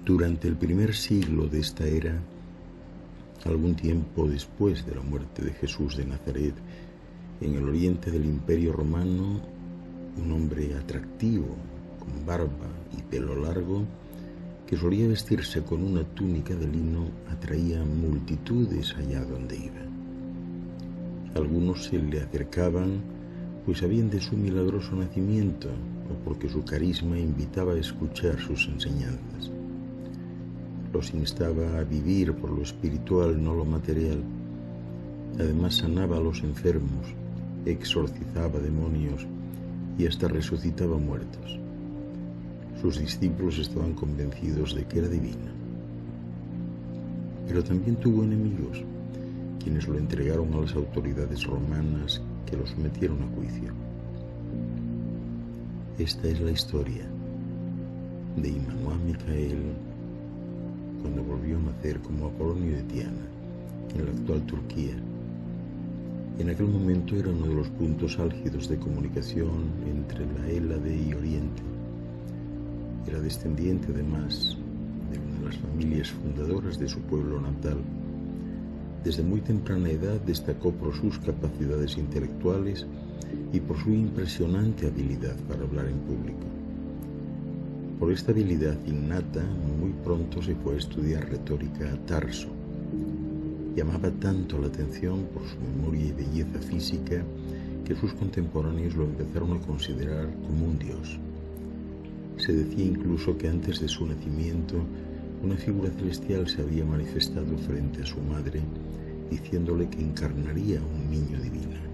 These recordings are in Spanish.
Durante el primer siglo de esta era, algún tiempo después de la muerte de Jesús de Nazaret, en el oriente del Imperio Romano, un hombre atractivo, con barba y pelo largo, que solía vestirse con una túnica de lino, atraía multitudes allá donde iba. Algunos se le acercaban, pues sabían de su milagroso nacimiento o porque su carisma invitaba a escuchar sus enseñanzas. Los instaba a vivir por lo espiritual, no lo material. Además sanaba a los enfermos, exorcizaba demonios y hasta resucitaba muertos. Sus discípulos estaban convencidos de que era divino. Pero también tuvo enemigos, quienes lo entregaron a las autoridades romanas que lo sometieron a juicio. Esta es la historia de Immanuel Michael cuando volvió a nacer como Apolonio de Tiana, en la actual Turquía. En aquel momento era uno de los puntos álgidos de comunicación entre la Hélade y Oriente. Era descendiente, además, de una de las familias fundadoras de su pueblo natal. Desde muy temprana edad destacó por sus capacidades intelectuales y por su impresionante habilidad para hablar en público. Por esta habilidad innata, muy pronto se fue a estudiar retórica a Tarso. Llamaba tanto la atención por su memoria y belleza física que sus contemporáneos lo empezaron a considerar como un dios. Se decía incluso que antes de su nacimiento, una figura celestial se había manifestado frente a su madre, diciéndole que encarnaría un niño divino.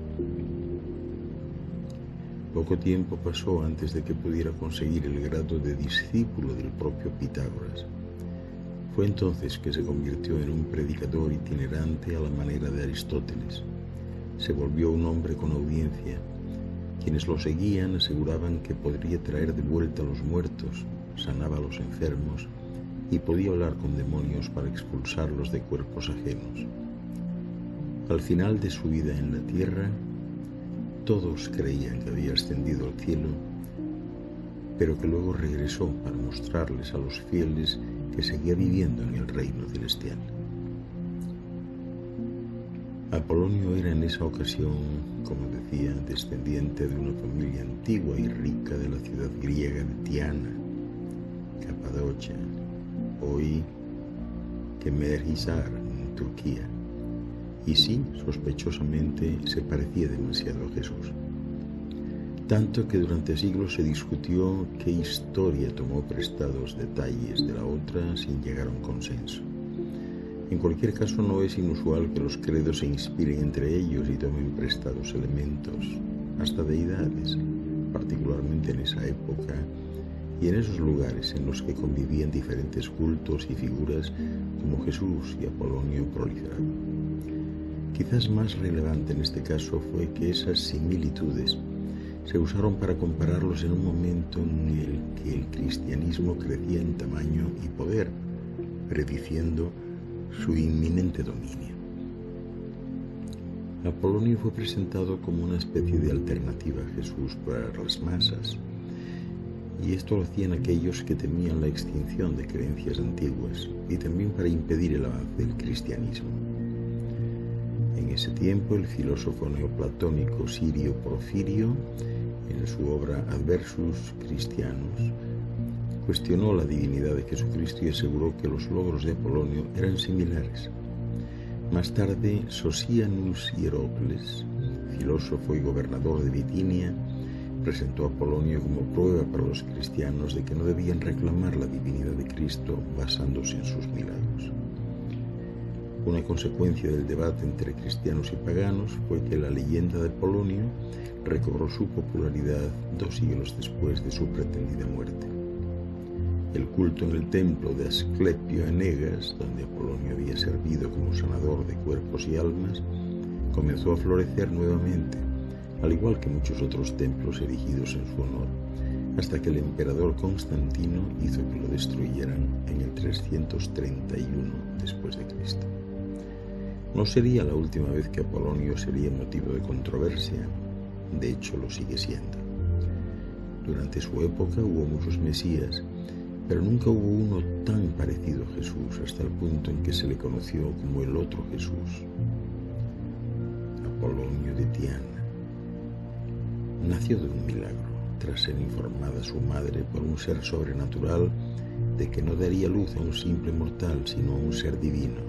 Poco tiempo pasó antes de que pudiera conseguir el grado de discípulo del propio Pitágoras. Fue entonces que se convirtió en un predicador itinerante a la manera de Aristóteles. Se volvió un hombre con audiencia. Quienes lo seguían aseguraban que podría traer de vuelta a los muertos, sanaba a los enfermos y podía hablar con demonios para expulsarlos de cuerpos ajenos. Al final de su vida en la tierra, todos creían que había ascendido al cielo, pero que luego regresó para mostrarles a los fieles que seguía viviendo en el reino celestial. Apolonio era en esa ocasión, como decía, descendiente de una familia antigua y rica de la ciudad griega de Tiana, Capadocia, hoy Kemerhisar, en Turquía. Y sí, sospechosamente se parecía demasiado a Jesús. Tanto que durante siglos se discutió qué historia tomó prestados detalles de la otra sin llegar a un consenso. En cualquier caso, no es inusual que los credos se inspiren entre ellos y tomen prestados elementos, hasta deidades, particularmente en esa época y en esos lugares en los que convivían diferentes cultos y figuras como Jesús y Apolonio proliferaron. Quizás más relevante en este caso fue que esas similitudes se usaron para compararlos en un momento en el que el cristianismo crecía en tamaño y poder, prediciendo su inminente dominio. Apolonio fue presentado como una especie de alternativa a Jesús para las masas, y esto lo hacían aquellos que temían la extinción de creencias antiguas y también para impedir el avance del cristianismo. En ese tiempo, el filósofo neoplatónico Sirio Porfirio, en su obra Adversus Christianus, cuestionó la divinidad de Jesucristo y aseguró que los logros de Apolonio eran similares. Más tarde, Sosianus Hierocles, filósofo y gobernador de Bitinia, presentó a Apolonio como prueba para los cristianos de que no debían reclamar la divinidad de Cristo basándose en sus milagros. Una consecuencia del debate entre cristianos y paganos fue que la leyenda de Apolonio recobró su popularidad 2 siglos después de su pretendida muerte. El culto en el templo de Asclepio en Egas, donde Apolonio había servido como sanador de cuerpos y almas, comenzó a florecer nuevamente, al igual que muchos otros templos erigidos en su honor, hasta que el emperador Constantino hizo que lo destruyeran en el 331 después de Cristo. No sería la última vez que Apolonio sería motivo de controversia, de hecho lo sigue siendo. Durante su época hubo muchos mesías, pero nunca hubo uno tan parecido a Jesús hasta el punto en que se le conoció como el otro Jesús, Apolonio de Tiana. Nació de un milagro, tras ser informada su madre por un ser sobrenatural de que no daría luz a un simple mortal, sino a un ser divino.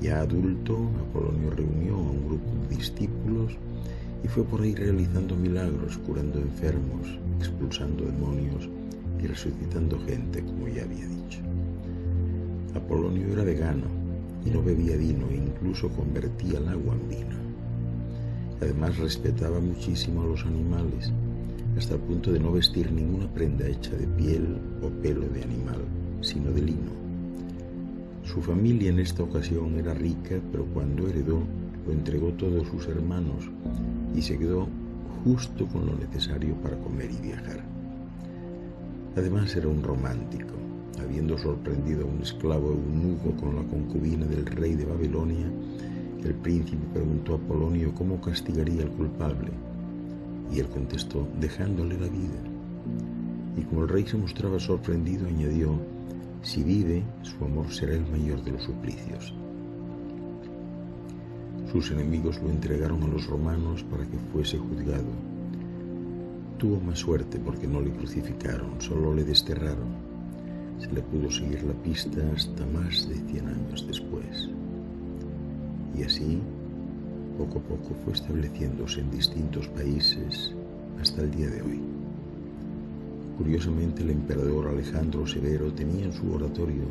Ya adulto, Apolonio reunió a un grupo de discípulos y fue por ahí realizando milagros, curando enfermos, expulsando demonios y resucitando gente, como ya había dicho. Apolonio era vegano y no bebía vino e incluso convertía el agua en vino. Además respetaba muchísimo a los animales, hasta el punto de no vestir ninguna prenda hecha de piel o pelo de animal, sino de lino. Su familia en esta ocasión era rica, pero cuando heredó, lo entregó todo a sus hermanos y se quedó justo con lo necesario para comer y viajar. Además era un romántico, habiendo sorprendido a un esclavo eunuco con la concubina del rey de Babilonia. El príncipe preguntó a Apolonio cómo castigaría al culpable, y él contestó, dejándole la vida. Y como el rey se mostraba sorprendido, añadió, si vive, su amor será el mayor de los suplicios. Sus enemigos lo entregaron a los romanos para que fuese juzgado. Tuvo más suerte porque no le crucificaron, solo le desterraron. Se le pudo seguir la pista hasta más de 100 años después. Y así, poco a poco fue estableciéndose en distintos países hasta el día de hoy. Curiosamente, el emperador Alejandro Severo tenía en su oratorio,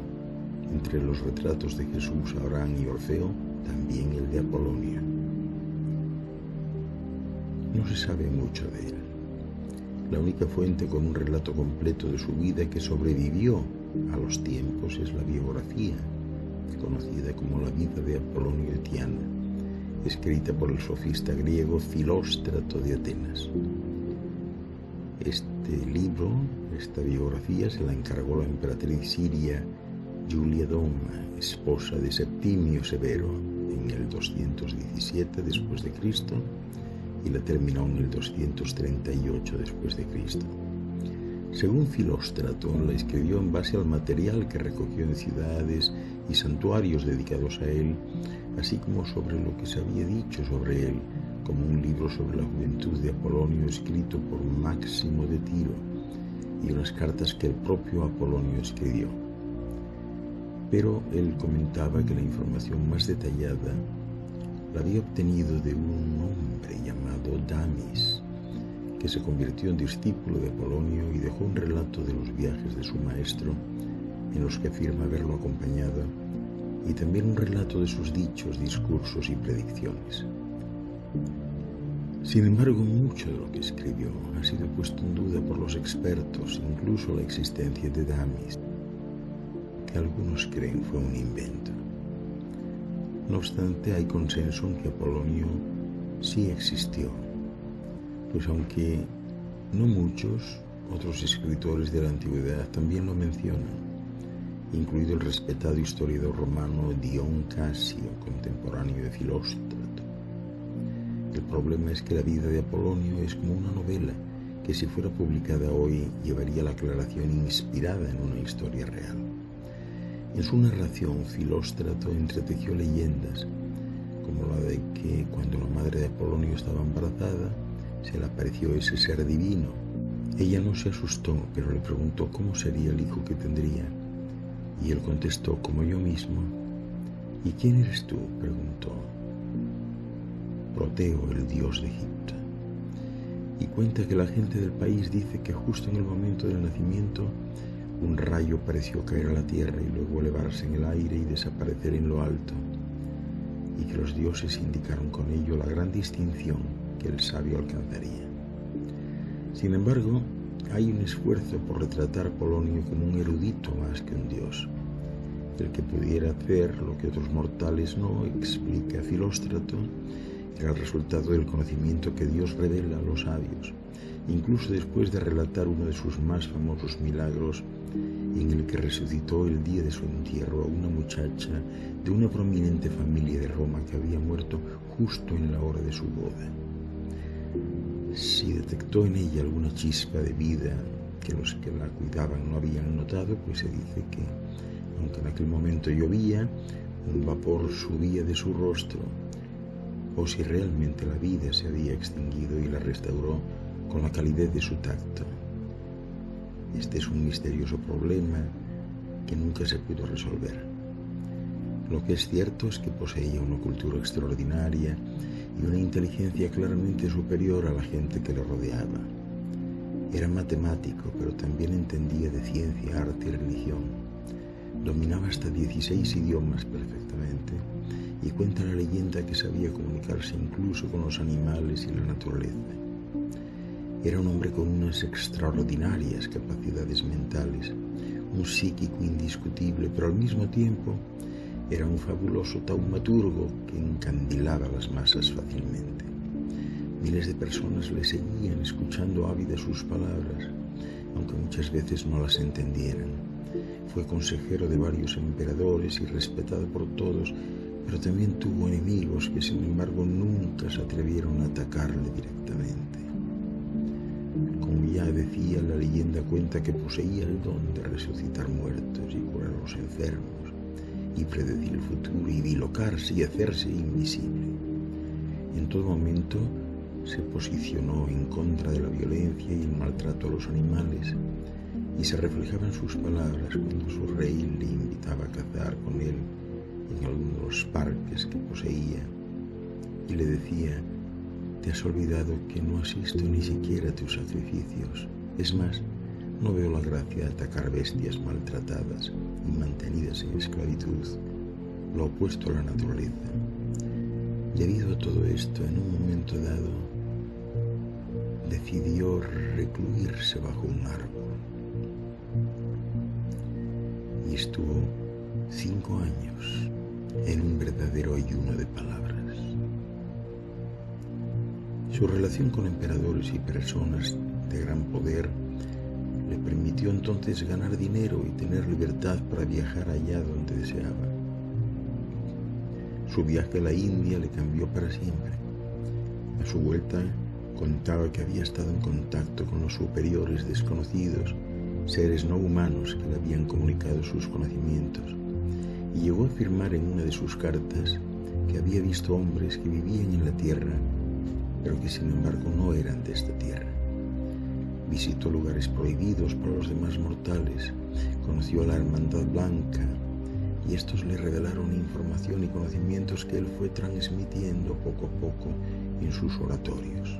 entre los retratos de Jesús, Abraham y Orfeo, también el de Apolonio. No se sabe mucho de él. La única fuente con un relato completo de su vida que sobrevivió a los tiempos es la biografía, conocida como la vida de Apolonio de Tiana, escrita por el sofista griego Filóstrato de Atenas. Este libro, esta biografía, se la encargó la emperatriz siria Julia Doma, esposa de Septimio Severo, en el 217 después de Cristo, y la terminó en el 238 después de Cristo. Según Filóstrato, la escribió en base al material que recogió en ciudades y santuarios dedicados a él, así como sobre lo que se había dicho sobre él, como un libro sobre la juventud de Apolonio escrito por Máximo de Tiro y unas cartas que el propio Apolonio escribió. Pero él comentaba que la información más detallada la había obtenido de un hombre llamado Damis, que se convirtió en discípulo de Apolonio y dejó un relato de los viajes de su maestro, en los que afirma haberlo acompañado, y también un relato de sus dichos, discursos y predicciones. Sin embargo, mucho de lo que escribió ha sido puesto en duda por los expertos, incluso la existencia de Damis, que algunos creen fue un invento. No obstante, hay consenso en que Apolonio sí existió, pues aunque no muchos, otros escritores de la antigüedad también lo mencionan, incluido el respetado historiador romano Dion Casio, contemporáneo de Filóstrato. El problema es que la vida de Apolonio es como una novela que, si fuera publicada hoy, llevaría la aclaración inspirada en una historia real. En su narración, Filóstrato entretejió leyendas, como la de que cuando la madre de Apolonio estaba embarazada, se le apareció ese ser divino. Ella no se asustó, pero le preguntó cómo sería el hijo que tendría, y él contestó, como yo mismo. ¿Y quién eres tú?, preguntó. Proteo, el dios de Egipto. Y cuenta que la gente del país dice que justo en el momento del nacimiento, un rayo pareció caer a la tierra y luego elevarse en el aire y desaparecer en lo alto, y que los dioses indicaron con ello la gran distinción que el sabio alcanzaría. Sin embargo, hay un esfuerzo por retratar a Apolonio como un erudito más que un dios, el que pudiera hacer lo que otros mortales no, explica Filóstrato, era el resultado del conocimiento que Dios revela a los sabios, incluso después de relatar uno de sus más famosos milagros, en el que resucitó el día de su entierro a una muchacha de una prominente familia de Roma que había muerto justo en la hora de su boda. Si detectó en ella alguna chispa de vida que los que la cuidaban no habían notado, pues se dice que, aunque en aquel momento llovía, un vapor subía de su rostro, o si realmente la vida se había extinguido y la restauró con la calidez de su tacto. Este es un misterioso problema que nunca se pudo resolver. Lo que es cierto es que poseía una cultura extraordinaria y una inteligencia claramente superior a la gente que le rodeaba. Era matemático, pero también entendía de ciencia, arte y religión. Dominaba hasta 16 idiomas perfectamente y cuenta la leyenda que sabía comunicarse incluso con los animales y la naturaleza. Era un hombre con unas extraordinarias capacidades mentales, un psíquico indiscutible, pero al mismo tiempo era un fabuloso taumaturgo que encandilaba a las masas fácilmente. Miles de personas le seguían escuchando ávidas sus palabras, aunque muchas veces no las entendieran. Fue consejero de varios emperadores y respetado por todos, pero también tuvo enemigos que sin embargo nunca se atrevieron a atacarle directamente. Como ya decía, la leyenda cuenta que poseía el don de resucitar muertos y curar a los enfermos, y predecir el futuro y bilocarse y hacerse invisible. En todo momento se posicionó en contra de la violencia y el maltrato a los animales, y se reflejaba en sus palabras cuando su rey le invitaba a cazar con él en alguno de los parques que poseía, y le decía: «Te has olvidado que no asisto ni siquiera a tus sacrificios. Es más, no veo la gracia de atacar bestias maltratadas y mantenidas en esclavitud, lo opuesto a la naturaleza». Debido a todo esto, en un momento dado, decidió recluirse bajo un árbol y estuvo 5 años en un verdadero ayuno de palabras. Su relación con emperadores y personas de gran poder le permitió entonces ganar dinero y tener libertad para viajar allá donde deseaba. Su viaje a la India le cambió para siempre. A su vuelta contaba que había estado en contacto con los superiores desconocidos, seres no humanos que le habían comunicado sus conocimientos, y llegó a afirmar en una de sus cartas que había visto hombres que vivían en la tierra, pero que sin embargo no eran de esta tierra. Visitó lugares prohibidos para los demás mortales, conoció a la Hermandad Blanca, y estos le revelaron información y conocimientos que él fue transmitiendo poco a poco en sus oratorios.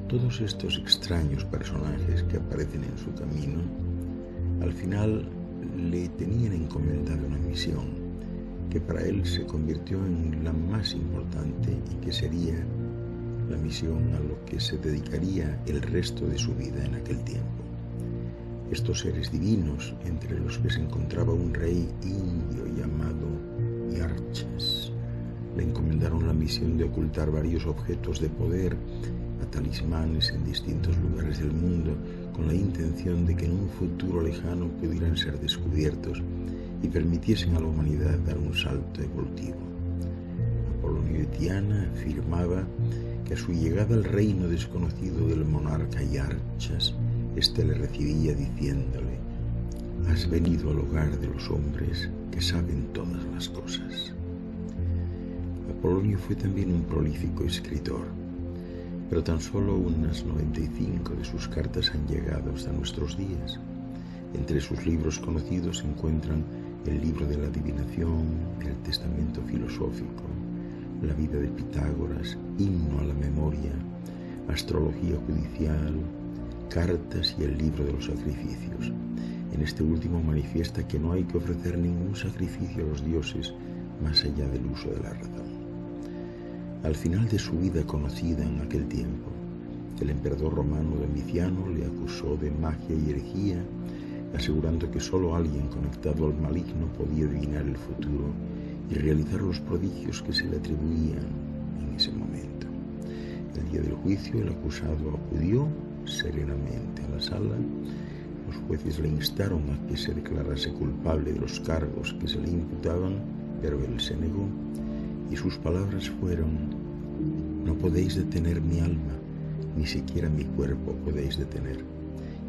Todos estos extraños personajes que aparecen en su camino, al final le tenían encomendada una misión, que para él se convirtió en la más importante y que sería la misión a lo que se dedicaría el resto de su vida en aquel tiempo. Estos seres divinos, entre los que se encontraba un rey indio llamado Yarchas, le encomendaron la misión de ocultar varios objetos de poder a talismanes en distintos lugares del mundo, con la intención de que en un futuro lejano pudieran ser descubiertos y permitiesen a la humanidad dar un salto evolutivo. Apolonio de Tiana afirmaba que a su llegada al reino desconocido del monarca Yarchas, éste le recibía diciéndole: «Has venido al hogar de los hombres que saben todas las cosas». Apolonio fue también un prolífico escritor, pero tan solo unas 95 de sus cartas han llegado hasta nuestros días. Entre sus libros conocidos se encuentran el libro de la adivinación, el testamento filosófico, la vida de Pitágoras, himno a la memoria, astrología judicial, cartas y el libro de los sacrificios. En este último manifiesta que no hay que ofrecer ningún sacrificio a los dioses más allá del uso de la razón. Al final de su vida conocida en aquel tiempo, el emperador romano Domiciano le acusó de magia y herejía, asegurando que solo alguien conectado al maligno podía adivinar el futuro y realizar los prodigios que se le atribuían en ese momento. El día del juicio, el acusado acudió serenamente a la sala. Los jueces le instaron a que se declarase culpable de los cargos que se le imputaban, pero él se negó, y sus palabras fueron: «No podéis detener mi alma, ni siquiera mi cuerpo podéis detener,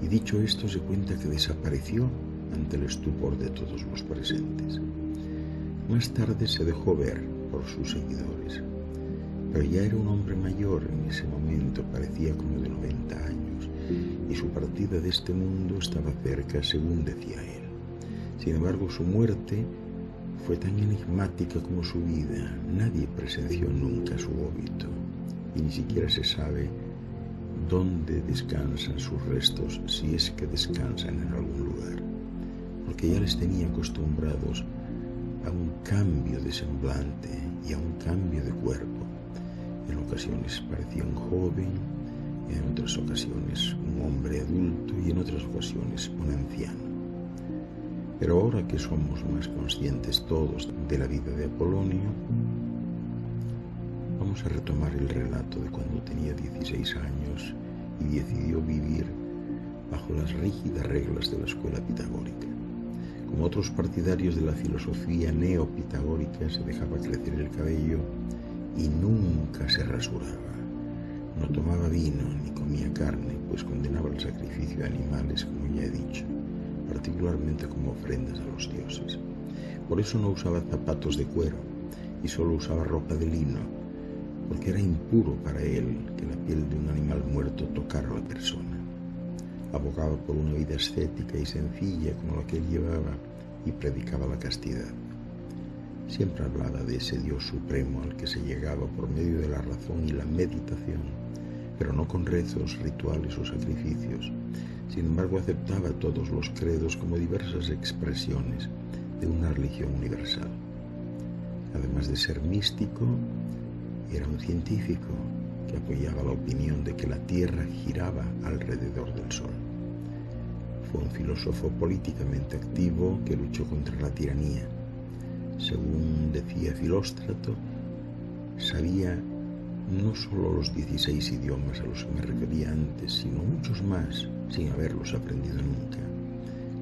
y dicho esto se cuenta que desapareció ante el estupor de todos los presentes. Más tarde se dejó ver por sus seguidores, pero ya era un hombre mayor en ese momento, parecía como de 90 años, y su partida de este mundo estaba cerca, según decía él. Sin embargo, su muerte fue tan enigmática como su vida. Nadie presenció nunca su óbito, y ni siquiera se sabe dónde descansan sus restos, si es que descansan en algún lugar, porque ya les tenía acostumbrados a un cambio de semblante y a un cambio de cuerpo. En ocasiones parecía un joven, en otras ocasiones un hombre adulto y en otras ocasiones un anciano. Pero ahora que somos más conscientes todos de la vida de Apolonio, vamos a retomar el relato de cuando tenía 16 años y decidió vivir bajo las rígidas reglas de la escuela pitagórica. Como otros partidarios de la filosofía neopitagórica, se dejaba crecer el cabello y nunca se rasuraba. No tomaba vino ni comía carne, pues condenaba el sacrificio de animales, como ya he dicho, particularmente como ofrendas a los dioses. Por eso no usaba zapatos de cuero y solo usaba ropa de lino, porque era impuro para él que la piel de un animal muerto tocara a la persona. Abogaba por una vida ascética y sencilla como la que él llevaba y predicaba la castidad. Siempre hablaba de ese Dios supremo al que se llegaba por medio de la razón y la meditación, pero no con rezos, rituales o sacrificios. Sin embargo, aceptaba todos los credos como diversas expresiones de una religión universal. Además de ser místico, era un científico que apoyaba la opinión de que la Tierra giraba alrededor del Sol. Fue un filósofo políticamente activo que luchó contra la tiranía. Según decía Filóstrato, sabía no solo los 16 idiomas a los que me refería antes, sino muchos más, sin haberlos aprendido nunca.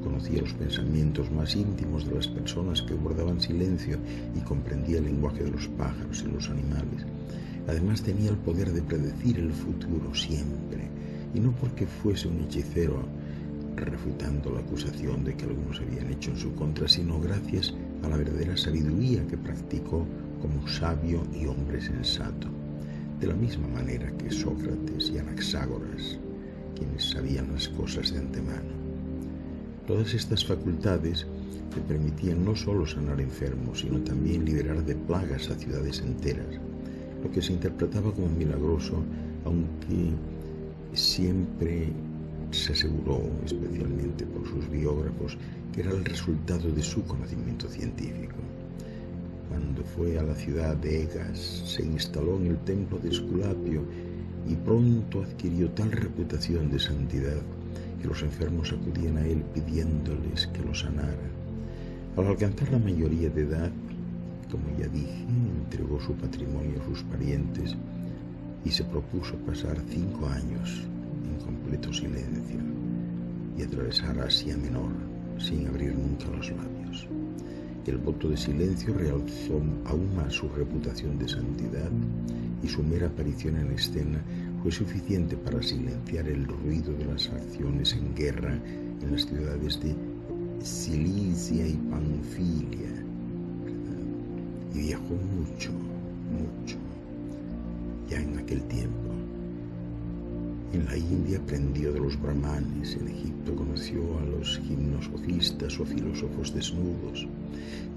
Conocía los pensamientos más íntimos de las personas que guardaban silencio y comprendía el lenguaje de los pájaros y los animales. Además tenía el poder de predecir el futuro siempre, y no porque fuese un hechicero refutando la acusación de que algunos habían hecho en su contra, sino gracias a la verdadera sabiduría que practicó como sabio y hombre sensato, de la misma manera que Sócrates y Anaxágoras, quienes sabían las cosas de antemano. Todas estas facultades le permitían no solo sanar enfermos, sino también liberar de plagas a ciudades enteras, lo que se interpretaba como milagroso, aunque siempre se aseguró, especialmente por sus biógrafos, que era el resultado de su conocimiento científico. Cuando fue a la ciudad de Egas, se instaló en el templo de Esculapio y pronto adquirió tal reputación de santidad que los enfermos acudían a él pidiéndoles que lo sanara. Al alcanzar la mayoría de edad, como ya dije, entregó su patrimonio a sus parientes y se propuso pasar 5 años en completo silencio y atravesar Asia Menor sin abrir nunca los labios. El voto de silencio realzó aún más su reputación de santidad y su mera aparición en escena fue suficiente para silenciar el ruido de las acciones en guerra en las ciudades de Cilicia y Panfilia. Y viajó mucho, ya en aquel tiempo. En la India aprendió de los brahmanes, en Egipto conoció a los gimnosofistas o filósofos desnudos.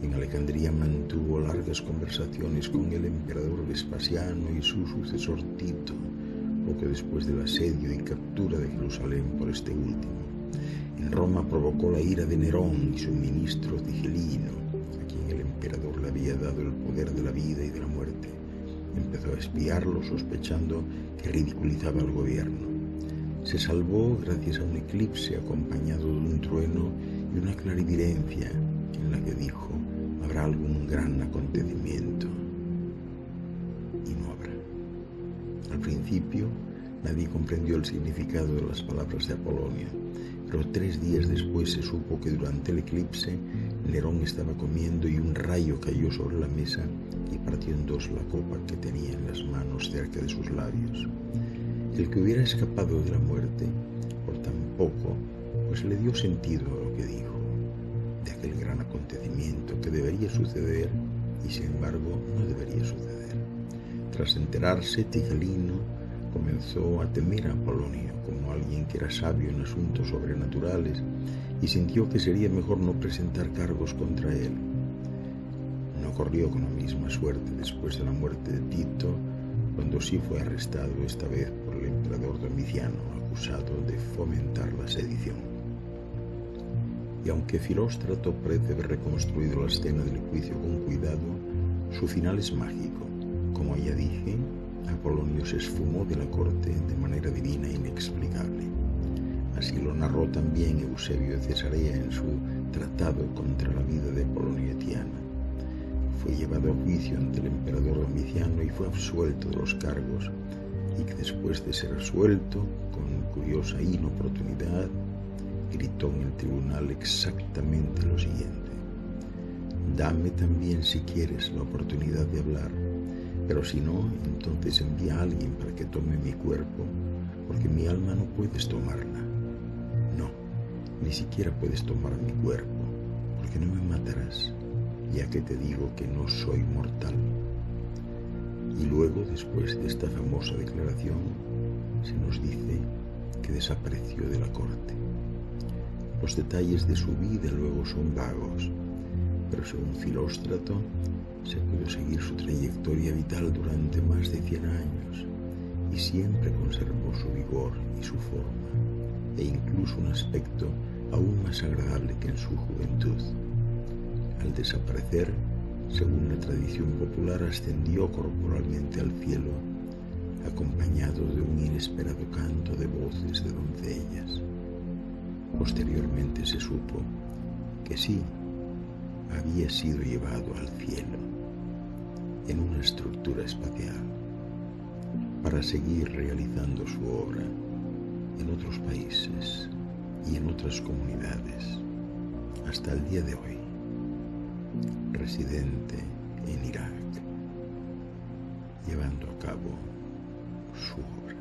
En Alejandría mantuvo largas conversaciones con el emperador Vespasiano y su sucesor Tito, poco después del asedio y captura de Jerusalén por este último. En Roma provocó la ira de Nerón y su ministro Tigelino, a quien el emperador le había dado el poder de la vida y de la muerte. Empezó a espiarlo, sospechando que ridiculizaba al gobierno. Se salvó gracias a un eclipse acompañado de un trueno y una clarividencia en la que dijo: habrá algún gran acontecimiento. Y no habrá. Al principio nadie comprendió el significado de las palabras de Apolonio, pero 3 días después se supo que durante el eclipse Nerón estaba comiendo y un rayo cayó sobre la mesa y partió en 2 la copa que tenía en las manos cerca de sus labios. El que hubiera escapado de la muerte por tan poco, pues le dio sentido a lo que dijo, de aquel gran acontecimiento que debería suceder y sin embargo no debería suceder. Tras enterarse, Tigelino comenzó a temer a Apolonio como alguien que era sabio en asuntos sobrenaturales y sintió que sería mejor no presentar cargos contra él. No corrió con la misma suerte después de la muerte de Tito, cuando sí fue arrestado esta vez por el emperador Domiciano, acusado de fomentar la sedición. Y aunque Filóstrato parece haber reconstruido la escena del juicio con cuidado, su final es mágico. Como ya dije, Apolonio se esfumó de la corte de manera divina e inexplicable. Así lo narró también Eusebio de Cesarea en su Tratado contra la vida de Apolonio Etiana. Fue llevado a juicio ante el emperador Domiciano y fue absuelto de los cargos, y que después de ser absuelto, con curiosa inoportunidad, gritó en el tribunal exactamente lo siguiente: «Dame también, si quieres, la oportunidad de hablar, pero si no, entonces envía a alguien para que tome mi cuerpo, porque mi alma no puedes tomarla. No, ni siquiera puedes tomar mi cuerpo, porque no me matarás, ya que te digo que no soy mortal». Y luego, después de esta famosa declaración, se nos dice que desapareció de la corte. Los detalles de su vida luego son vagos, pero según Filóstrato, se pudo seguir su trayectoria vital durante más de 100 años y siempre conservó su vigor y su forma, e incluso un aspecto aún más agradable que en su juventud. Al desaparecer, según la tradición popular, ascendió corporalmente al cielo, acompañado de un inesperado canto de voces de doncellas. Posteriormente se supo que sí, había sido llevado al cielo en una estructura espacial para seguir realizando su obra en otros países y en otras comunidades hasta el día de hoy, residente en Irak, llevando a cabo su obra.